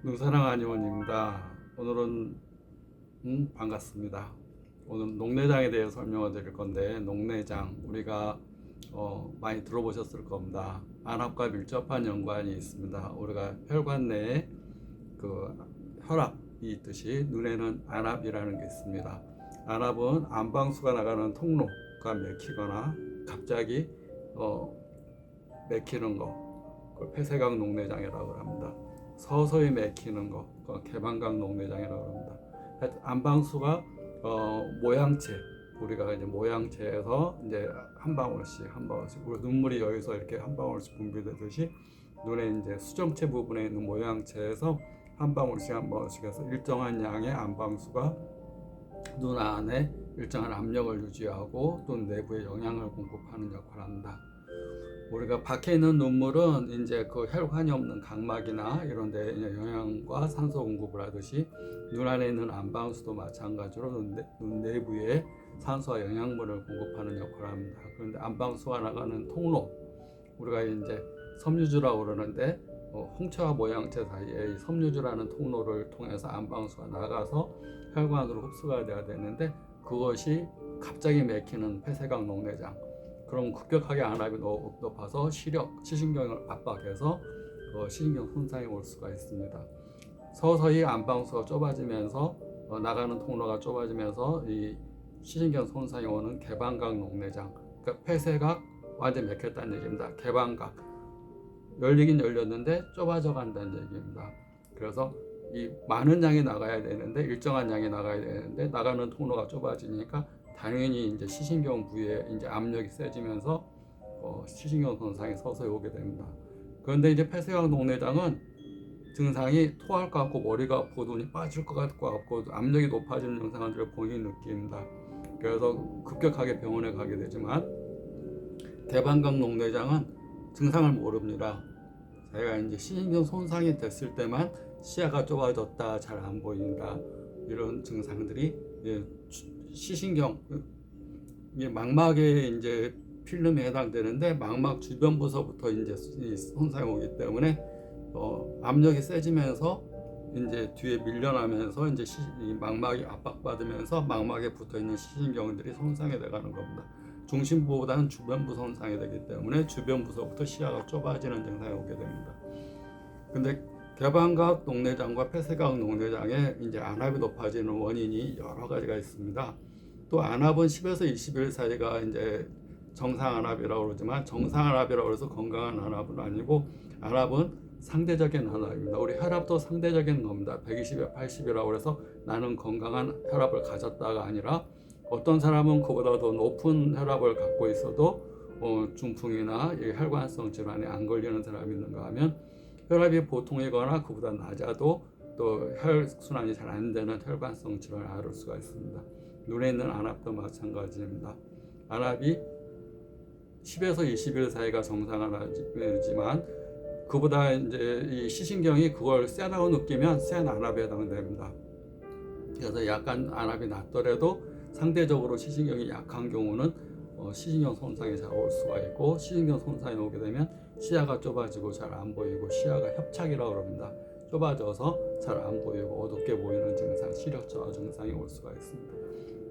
눈사랑 한의원입니다. 오늘은 반갑습니다. 오늘 녹내장에 대해 설명을 드릴 건데, 녹내장 우리가 많이 들어보셨을 겁니다. 안압과 밀접한 연관이 있습니다. 우리가 혈관 내에 그 혈압이 있듯이 눈에는 안압이라는 게 있습니다. 안압은 안방수가 나가는 통로가 막히거나 갑자기 막히는 거, 그걸 폐쇄각 녹내장이라고 합니다. 서서히 막히는 거, 개방각 녹내장이라고 합니다. 안방수가 모양체, 우리가 이제 모양체에서 이제 한 방울씩 우리 눈물이 여기서 이렇게 한 방울씩 분비되듯이 눈에 이제 수정체 부분에 있는 모양체에서 한 방울씩 해서 일정한 양의 안방수가 눈 안에 일정한 압력을 유지하고 또 내부에 영양을 공급하는 역할을 합니다. 우리가 밖에 있는 눈물은 이제 그 혈관이 없는 각막이나 이런 데 영양과 산소 공급을 하듯이 눈 안에 있는 안방수도 마찬가지로 눈 내부에 산소와 영양분을 공급하는 역할을 합니다. 그런데 안방수가 나가는 통로, 우리가 이제 섬유주라고 그러는데 홍채와 모양체 사이에 이 섬유주라는 통로를 통해서 안방수가 나가서 혈관으로 흡수가 돼야 되는데, 그것이 갑자기 막히는 폐쇄각 녹내장, 그럼 급격하게 안압이 높아서 시신경을 압박해서 시신경 손상이 올 수가 있습니다. 서서히 안방수가 좁아지면서 나가는 통로가 좁아지면서 이 시신경 손상이 오는 개방각 녹내장, 그러니까 폐쇄각 완전히 막혔다는 얘기입니다. 개방각, 열리긴 열렸는데 좁아져 간다는 얘기입니다. 그래서 이 많은 양이 나가야 되는데, 일정한 양이 나가야 되는데 나가는 통로가 좁아지니까 당연히 이제 시신경 부위에 이제 압력이 세지면서 시신경 손상이 서서히 오게 됩니다. 그런데 이제 폐쇄각 녹내장은 증상이 토할 것 같고 머리가 아프고 눈이 빠질 것 같고 압력이 높아지는 증상들을 본인이 느낍니다. 그래서 급격하게 병원에 가게 되지만, 개방각 녹내장은 증상을 모릅니다. 자기가 이제 시신경 손상이 됐을 때만 시야가 좁아졌다, 잘 안 보인다, 이런 증상들이 시신경, 망막에 이제 필름에 해당되는데, 망막 주변부서부터 이제 손상이 오기 때문에 압력이 세지면서 이제 뒤에 밀려나면서 이제 이 망막이 압박받으면서 망막에 붙어 있는 시신경들이 손상이 돼가는 겁니다. 중심부보다는 주변부 손상이 되기 때문에 주변부서부터 시야가 좁아지는 증상이 오게 됩니다. 근데 개방각 녹내장과 폐쇄각 녹내장에 이제 안압이 높아지는 원인이 여러 가지가 있습니다. 또 안압은 10에서 20일 사이가 이제 정상 안압이라고 그러지만, 정상 안압이라고 해서 건강한 안압은 아니고, 안압은 상대적인 안압입니다. 우리 혈압도 상대적인 겁니다. 120에 80이라고 해서 나는 건강한 혈압을 가졌다가 아니라, 어떤 사람은 그보다 더 높은 혈압을 갖고 있어도 중풍이나 혈관성 질환에 안 걸리는 사람이 있는가 하면, 혈압이 보통이거나 그보다 낮아도 또 혈순환이 잘 안 되는 혈관성 질환을 앓을 수가 있습니다. 눈에 있는 안압도 마찬가지입니다. 안압이 10에서 20일 사이가 정상 안압이지만, 그보다 이제 이 시신경이 그걸 세다고 느끼면 센 안압에 해당됩니다. 그래서 약간 안압이 낮더라도 상대적으로 시신경이 약한 경우는 시신경 손상이 잘 올 수가 있고, 시신경 손상이 오게 되면 시야가 좁아지고 잘 안 보이고, 시야가 협착이라고 합니다. 좁아져서 잘 안 보이고 어둡게 보이는 증상, 시력 저하 증상이 올 수가 있습니다.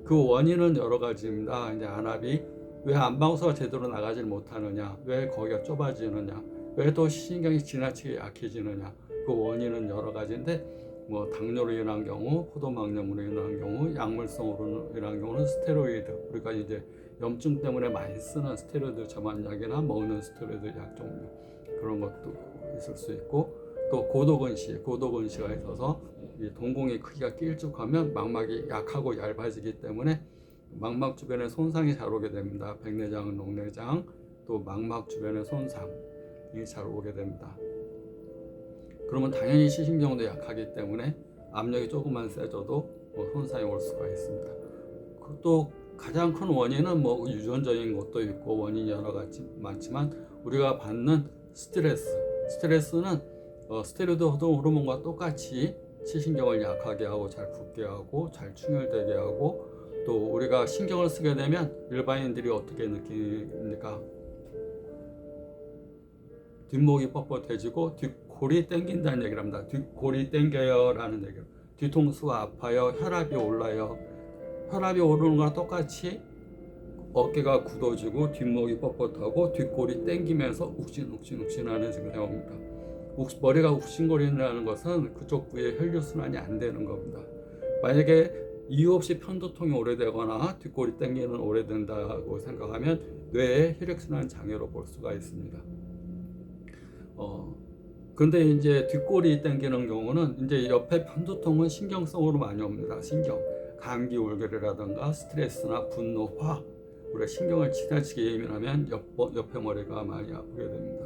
그 원인은 여러 가지입니다. 이제 안압이 왜 안방수가 제대로 나가질 못하느냐, 왜 거기가 좁아지느냐, 왜 또 시신경이 지나치게 약해지느냐, 그 원인은 여러 가지인데, 뭐 당뇨로 인한 경우, 포도막염으로 인한 경우, 약물성으로 인한 경우는 스테로이드, 우리가 이제 염증 때문에 많이 쓰는 스테로이드 점안약이나 먹는 스테로이드 약 종류, 그런 것도 있을 수 있고, 또 고도근시가 있어서 이 동공의 크기가 길쭉하면 망막이 약하고 얇아지기 때문에 망막 주변에 손상이 잘 오게 됩니다. 백내장, 녹내장, 또 망막 주변의 손상이 잘 오게 됩니다. 그러면 당연히 시신경도 약하기 때문에 압력이 조금만 세져도 손상이 올 수가 있습니다. 또 가장 큰 원인은 뭐 유전적인 것도 있고 원인이 여러 가지 많지만, 우리가 받는 스트레스는 스테로이드 호르몬과 똑같이 시신경을 약하게 하고 잘 붓게 하고 잘 충혈되게 하고, 또 우리가 신경을 쓰게 되면 일반인들이 어떻게 느낍니까? 뒷목이 뻣뻣해지고 골이 땡긴다는 얘기를 합니다. 골이 땡겨요라는 얘기예요. 뒤통수가 아파요. 혈압이 올라요. 혈압이 오르는 거랑 똑같이 어깨가 굳어지고 뒷목이 뻣뻣하고 뒷골이 땡기면서 욱신욱신욱신하는 증상입니다. 머리가 욱신거린다는 것은 그쪽 부위에 혈류순환이 안 되는 겁니다. 만약에 이유 없이 편두통이 오래되거나 뒷골이 땡기는 오래된다고 생각하면 뇌의 혈액순환 장애로 볼 수가 있습니다. 근데 이제 뒷골이 땡기는 경우는 이제 옆에 편두통은 신경성으로 많이 옵니다. 감기 울그레라든가 스트레스나 분노, 화, 우리가 신경을 지나치게 예민하면 옆에 머리가 많이 아프게 됩니다.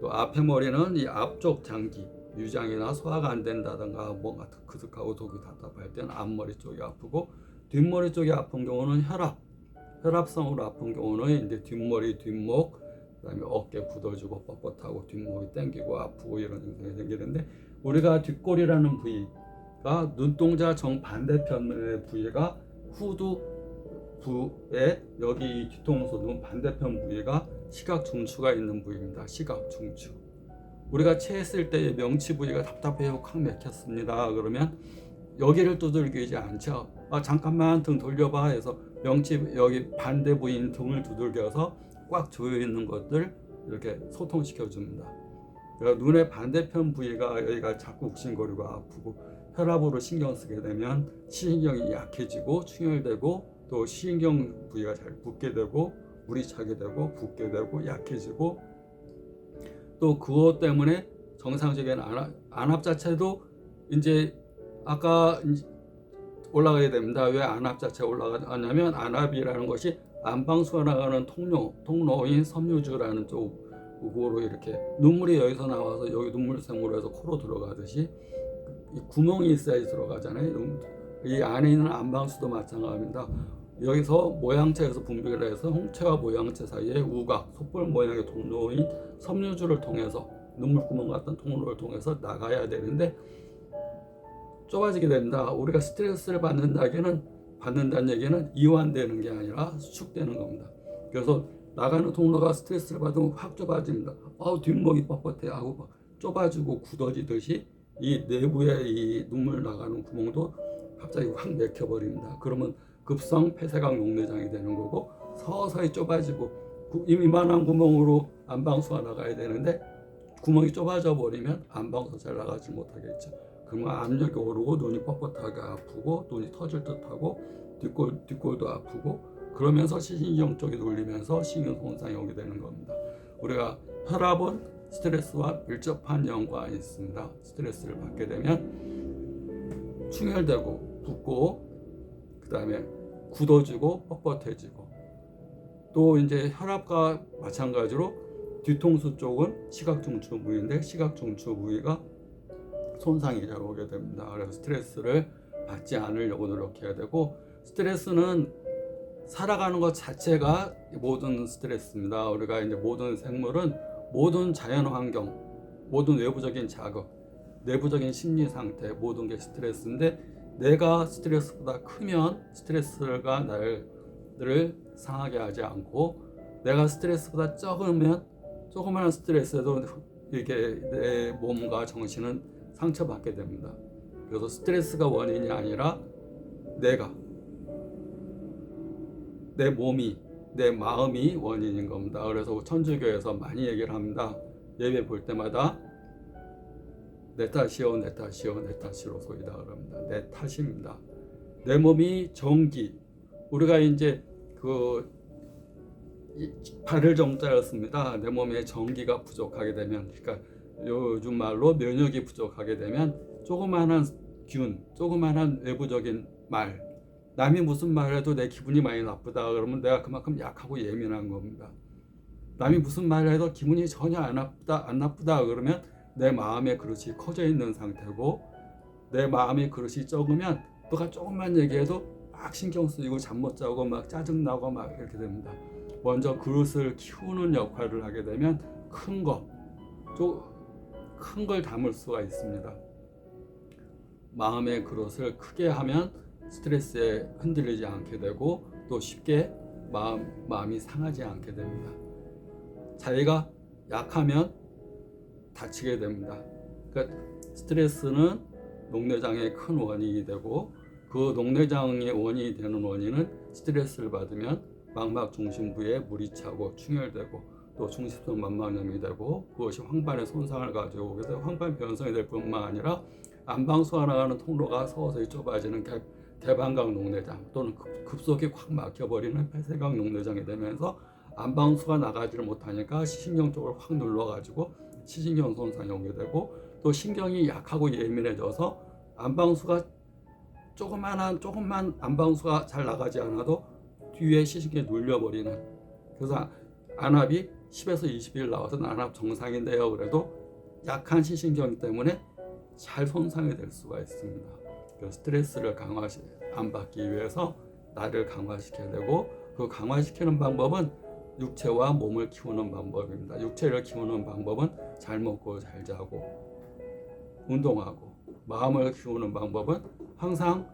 또 앞에 머리는 이 앞쪽 장기, 유장이나 소화가 안 된다든가 뭔가 그득하고 속이 답답할 때는 앞머리 쪽이 아프고, 뒷머리 쪽이 아픈 경우는 혈압성으로 아픈 경우는 이제 뒷머리, 뒷목, 그다음에 어깨 굳어지고 뻣뻣하고 뒷목이 당기고 아프고 이런 증상이 생기는데, 우리가 뒷골이라는 부위가 눈동자 정반대편의 부위가 후두부에 여기 뒤통수 눈 반대편 부위가 시각 중추가 있는 부위입니다. 시각 중추. 우리가 체했을 때 명치 부위가 답답해요, 콱 막혔습니다. 그러면 여기를 두들기지 않죠. 잠깐만 등 돌려봐 해서 명치 여기 반대 부위인 등을 두들겨서 꽉 조여 있는 것들 이렇게 소통시켜 줍니다. 그러니까 눈의 반대편 부위가 여기가 자꾸 욱신거리고 아프고 혈압으로 신경 쓰게 되면 시신경이 약해지고 충혈되고, 또 시신경 부위가 잘 붓게 되고 물이 차게 되고 붓게 되고 약해지고, 또 그것 때문에 정상적인 안압 자체도 이제 아까 올라가야 됩니다. 왜 안압 자체가 올라가냐면 안압이라는 것이 안방수가 나가는 통로인 섬유주라는 쪽으로 이렇게 눈물이 여기서 나와서 여기 눈물샘으로 해서 코로 들어가듯이 이 구멍이 있어야지 들어가잖아요. 이 안에 있는 안방수도 마찬가지입니다. 여기서 모양체에서 분비를 해서 홍채와 모양체 사이에 우각, 솥볼 모양의 통로인 섬유주를 통해서 눈물구멍 같은 통로를 통해서 나가야 되는데 좁아지게 됩니다. 우리가 스트레스를 받는다는 얘기는 이완되는 게 아니라 수축되는 겁니다. 그래서 나가는 통로가 스트레스를 받으면 확 좁아집니다. 뒷목이 뻣뻣해 하고 좁아지고 굳어지듯이 이 내부에 이 눈물 나가는 구멍도 갑자기 확 막혀버립니다. 그러면 급성 폐쇄각 용내장이 되는 거고, 서서히 좁아지고 이만한 구멍으로 안방수가 나가야 되는데 구멍이 좁아져 버리면 안방수 잘 나가지 못하겠죠. 그러면 압력이 오르고 눈이 뻣뻣하게 아프고 눈이 터질 듯하고 뒷골도 아프고, 그러면서 시신경 쪽이 눌리면서 신경 손상이 오게 되는 겁니다. 우리가 혈압은 스트레스와 밀접한 연관이 있습니다. 스트레스를 받게 되면 충혈되고 붓고, 그 다음에 굳어지고 뻣뻣해지고, 또 이제 혈압과 마찬가지로 뒤통수 쪽은 시각중추 부위인데 시각중추 부위가 손상이 잘 오게 됩니다. 그래서 스트레스를 받지 않으려고 노력해야 되고, 스트레스는 살아가는 것 자체가 모든 스트레스입니다. 우리가 이제 모든 생물은 모든 자연 환경, 모든 외부적인 자극, 내부적인 심리 상태, 모든 게 스트레스인데, 내가 스트레스보다 크면 스트레스가 나를 상하게 하지 않고, 내가 스트레스보다 적으면 조그마한 스트레스에도 이렇게 내 몸과 정신은 상처받게 됩니다. 그래서 스트레스가 원인이 아니라 내 몸이, 내 마음이 원인인 겁니다. 그래서 천주교에서 많이 얘기를 합니다. 예배 볼 때마다 내 탓이요, 내 탓이요, 내 탓이로 소이다 그럽니다. 내 탓입니다. 내 몸이 정기, 우리가 이제 발을 정자를 씁니다. 내 몸에 정기가 부족하게 되면, 그러니까 요즘 말로 면역이 부족하게 되면 조그마한 균, 조그마한 외부적인 말, 남이 무슨 말을 해도 내 기분이 많이 나쁘다 그러면 내가 그만큼 약하고 예민한 겁니다. 남이 무슨 말을 해도 기분이 전혀 안 나쁘다 그러면 내 마음의 그릇이 커져 있는 상태고, 내 마음의 그릇이 적으면 누가 조금만 얘기해도 막 신경 쓰이고 잠 못 자고 막 짜증나고 막 이렇게 됩니다. 먼저 그릇을 키우는 역할을 하게 되면 큰 걸 담을 수가 있습니다. 마음의 그릇을 크게 하면 스트레스에 흔들리지 않게 되고, 또 쉽게 마음이 상하지 않게 됩니다. 자기가 약하면 다치게 됩니다. 그러니까 스트레스는 녹내장의 큰 원인이 되고, 그 녹내장의 원인이 되는 원인은 스트레스를 받으면 망막 중심부에 물이 차고 충혈되고 또 중심성 망막염이 되고, 그것이 황반에 손상을 가지고, 그래서 황반 변성이 될 뿐만 아니라 안방수가 나가는 통로가 서서히 좁아지는 대방광 녹내장 또는 급속히 확 막혀버리는 폐쇄광 녹내장이 되면서 안방수가 나가지를 못하니까 시신경 쪽을 확 눌러가지고 시신경 손상이 오게 되고, 또 신경이 약하고 예민해져서 안방수가 조금만 안방수가 잘 나가지 않아도 뒤에 시신경이 눌려버리는, 그래서 안압이 10에서 20일 나와서 안압 정상인데요, 그래도 약한 시신경 때문에 잘 손상이 될 수가 있습니다. 스트레스를 안 받기 위해서 나를 강화시켜야 되고, 그 강화시키는 방법은 육체와 몸을 키우는 방법입니다. 육체를 키우는 방법은 잘 먹고 잘 자고 운동하고, 마음을 키우는 방법은 항상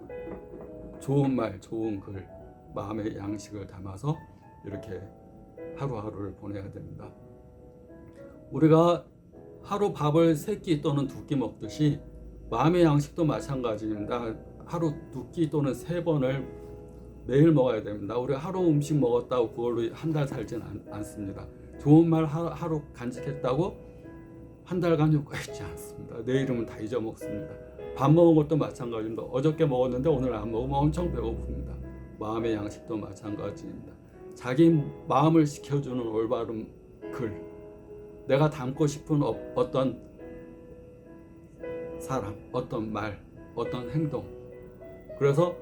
좋은 말, 좋은 글, 마음의 양식을 담아서 이렇게 하루하루를 보내야 됩니다. 우리가 하루 밥을 3끼 또는 2끼 먹듯이 마음의 양식도 마찬가지입니다. 하루 2끼 또는 3번을 매일 먹어야 됩니다. 우리 하루 음식 먹었다고 그걸로 한 달 살지는 않습니다. 좋은 말 하루 간직했다고 한 달간 효과 있지 않습니다. 내일은 다 잊어먹습니다. 밥 먹은 것도 마찬가지입니다. 어저께 먹었는데 오늘 안 먹으면 엄청 배고픕니다. 마음의 양식도 마찬가지입니다. 자기 마음을 지켜주는 올바른 글, 내가 담고 싶은 어떤 사람, 어떤 말, 어떤 행동, 그래서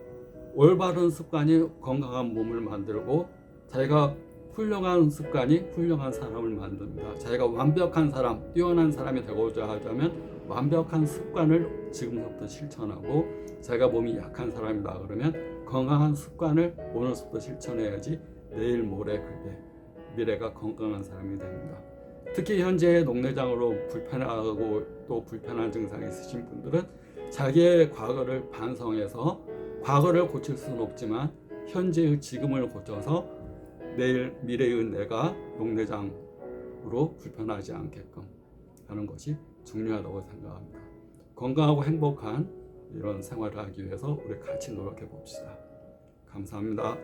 올바른 습관이 건강한 몸을 만들고, 자기가 훌륭한 습관이 훌륭한 사람을 만듭니다. 자기가 완벽한 사람, 뛰어난 사람이 되고자 하자면 완벽한 습관을 지금부터 실천하고, 자기가 몸이 약한 사람이다 그러면 건강한 습관을 오늘부터 실천해야지 내일 모레 그때 미래가 건강한 사람이 됩니다. 특히 현재 녹내장으로 불편하고 또 불편한 증상이 있으신 분들은 자기의 과거를 반성해서, 과거를 고칠 수는 없지만 현재의 지금을 고쳐서 내일 미래의 내가 녹내장으로 불편하지 않게끔 하는 것이 중요하다고 생각합니다. 건강하고 행복한 이런 생활을 하기 위해서 우리 같이 노력해 봅시다. 감사합니다.